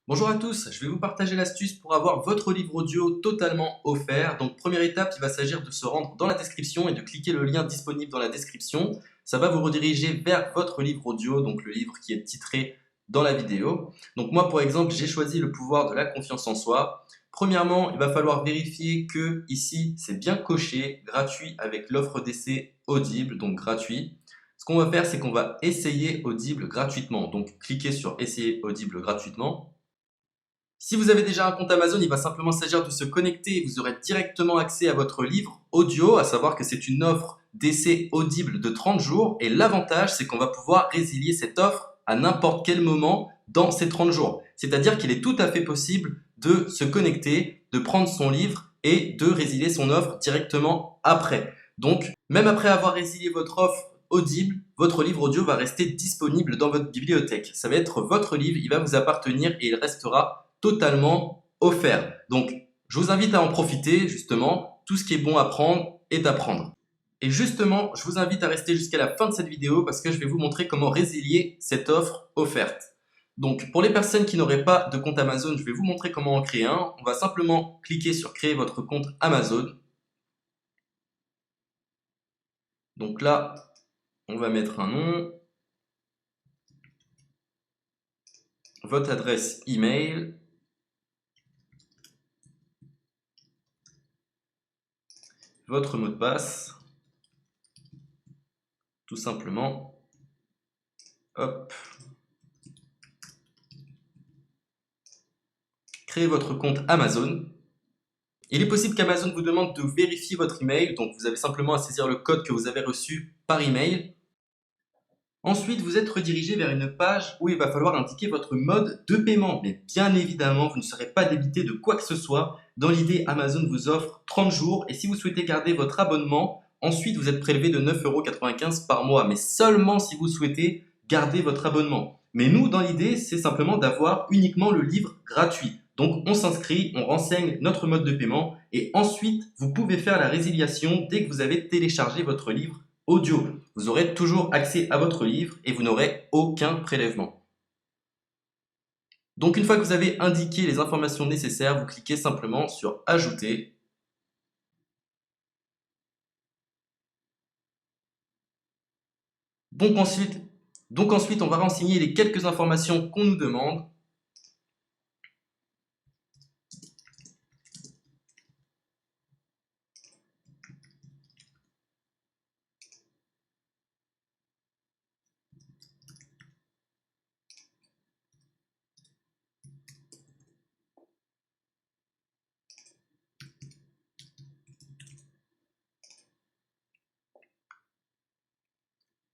Bonjour à tous, je vais vous partager l'astuce pour avoir votre livre audio totalement offert. Donc première étape, il va s'agir de se rendre dans la description et de cliquer le lien disponible dans la description. Ça va vous rediriger vers votre livre audio, donc le livre qui est titré dans la vidéo. Donc moi par exemple, j'ai choisi le pouvoir de la confiance en soi. Premièrement, il va falloir vérifier que ici c'est bien coché, gratuit avec l'offre d'essai Audible, donc gratuit. Ce qu'on va faire, c'est qu'on va essayer Audible gratuitement. Donc cliquez sur essayer Audible gratuitement. Si vous avez déjà un compte Amazon, il va simplement s'agir de se connecter et vous aurez directement accès à votre livre audio, à savoir que c'est une offre d'essai audible de 30 jours et l'avantage c'est qu'on va pouvoir résilier cette offre à n'importe quel moment dans ces 30 jours. C'est-à-dire qu'il est tout à fait possible de se connecter, de prendre son livre et de résilier son offre directement après. Donc, même après avoir résilié votre offre audible, votre livre audio va rester disponible dans votre bibliothèque. Ça va être votre livre, il va vous appartenir et il restera totalement offert. Donc, je vous invite à en profiter, justement. Tout ce qui est bon à prendre est à prendre. Et justement, je vous invite à rester jusqu'à la fin de cette vidéo parce que je vais vous montrer comment résilier cette offre offerte. Donc, pour les personnes qui n'auraient pas de compte Amazon, je vais vous montrer comment en créer un. On va simplement cliquer sur créer votre compte Amazon. Donc là, on va mettre un nom, votre adresse email, votre mot de passe, tout simplement. Hop. Créez votre compte Amazon. Il est possible qu'Amazon vous demande de vérifier votre email, donc vous avez simplement à saisir le code que vous avez reçu par email. Ensuite, vous êtes redirigé vers une page où il va falloir indiquer votre mode de paiement. Mais bien évidemment, vous ne serez pas débité de quoi que ce soit. Dans l'idée, Amazon vous offre 30 jours et si vous souhaitez garder votre abonnement, ensuite vous êtes prélevé de 9,95 € par mois, mais seulement si vous souhaitez garder votre abonnement. Mais nous, dans l'idée, c'est simplement d'avoir uniquement le livre gratuit. Donc on s'inscrit, on renseigne notre mode de paiement et ensuite vous pouvez faire la résiliation dès que vous avez téléchargé votre livre audio. Vous aurez toujours accès à votre livre et vous n'aurez aucun prélèvement. Donc une fois que vous avez indiqué les informations nécessaires, vous cliquez simplement sur Ajouter. Donc ensuite, on va renseigner les quelques informations qu'on nous demande.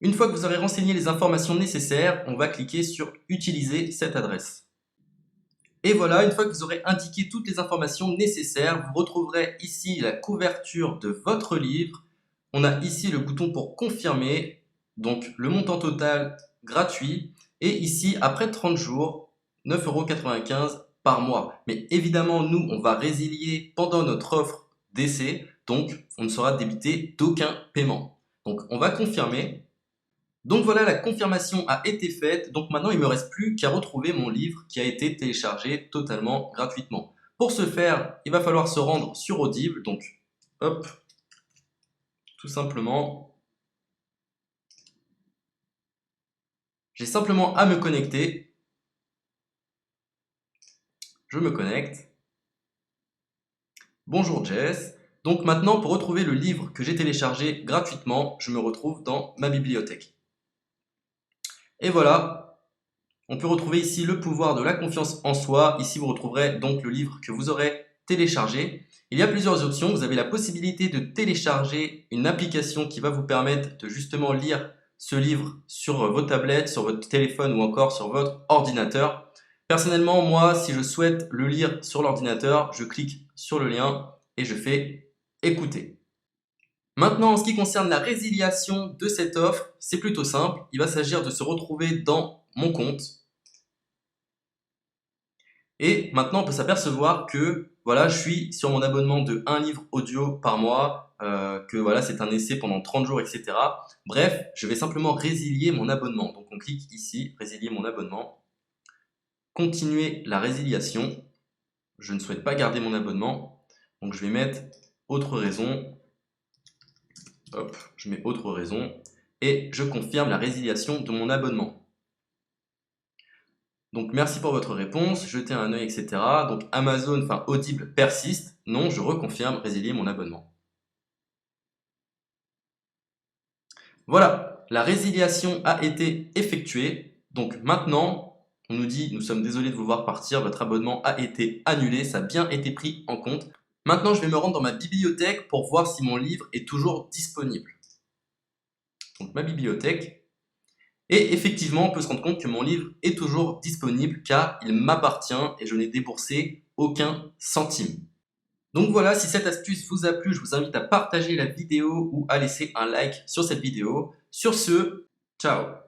Une fois que vous aurez renseigné les informations nécessaires, on va cliquer sur Utiliser cette adresse. Et voilà, une fois que vous aurez indiqué toutes les informations nécessaires, vous retrouverez ici la couverture de votre livre. On a ici le bouton pour confirmer, donc le montant total gratuit. Et ici, après 30 jours, 9,95 € par mois. Mais évidemment, nous, on va résilier pendant notre offre d'essai, donc on ne sera débité d'aucun paiement. Donc on va confirmer. Donc voilà, la confirmation a été faite. Donc maintenant, il ne me reste plus qu'à retrouver mon livre qui a été téléchargé totalement gratuitement. Pour ce faire, il va falloir se rendre sur Audible. Donc, hop, tout simplement, j'ai simplement à me connecter. Je me connecte. Bonjour Jess. Donc maintenant, pour retrouver le livre que j'ai téléchargé gratuitement, je me retrouve dans ma bibliothèque. Et voilà, on peut retrouver ici le pouvoir de la confiance en soi. Ici, vous retrouverez donc le livre que vous aurez téléchargé. Il y a plusieurs options. Vous avez la possibilité de télécharger une application qui va vous permettre de justement lire ce livre sur vos tablettes, sur votre téléphone ou encore sur votre ordinateur. Personnellement, moi, si je souhaite le lire sur l'ordinateur, je clique sur le lien et je fais écouter. Maintenant, en ce qui concerne la résiliation de cette offre, c'est plutôt simple. Il va s'agir de se retrouver dans mon compte. Et maintenant, on peut s'apercevoir que voilà, je suis sur mon abonnement de 1 livre audio par mois, que voilà, c'est un essai pendant 30 jours, etc. Bref, je vais simplement résilier mon abonnement. Donc on clique ici, résilier mon abonnement. continuer la résiliation. Je ne souhaite pas garder mon abonnement. Donc je vais mettre autre raison. Hop, je mets autre raison. Et je confirme la résiliation de mon abonnement. Donc merci pour votre réponse, jetez un œil, etc. Donc Amazon, enfin Audible persiste. Non, je reconfirme, résilier mon abonnement. Voilà, la résiliation a été effectuée. Donc maintenant, on nous dit, nous sommes désolés de vous voir partir, votre abonnement a été annulé, ça a bien été pris en compte. Maintenant, je vais me rendre dans ma bibliothèque pour voir si mon livre est toujours disponible. Donc ma bibliothèque. Et effectivement, on peut se rendre compte que mon livre est toujours disponible car il m'appartient et je n'ai déboursé aucun centime. Donc voilà, si cette astuce vous a plu, je vous invite à partager la vidéo ou à laisser un like sur cette vidéo. Sur ce, ciao!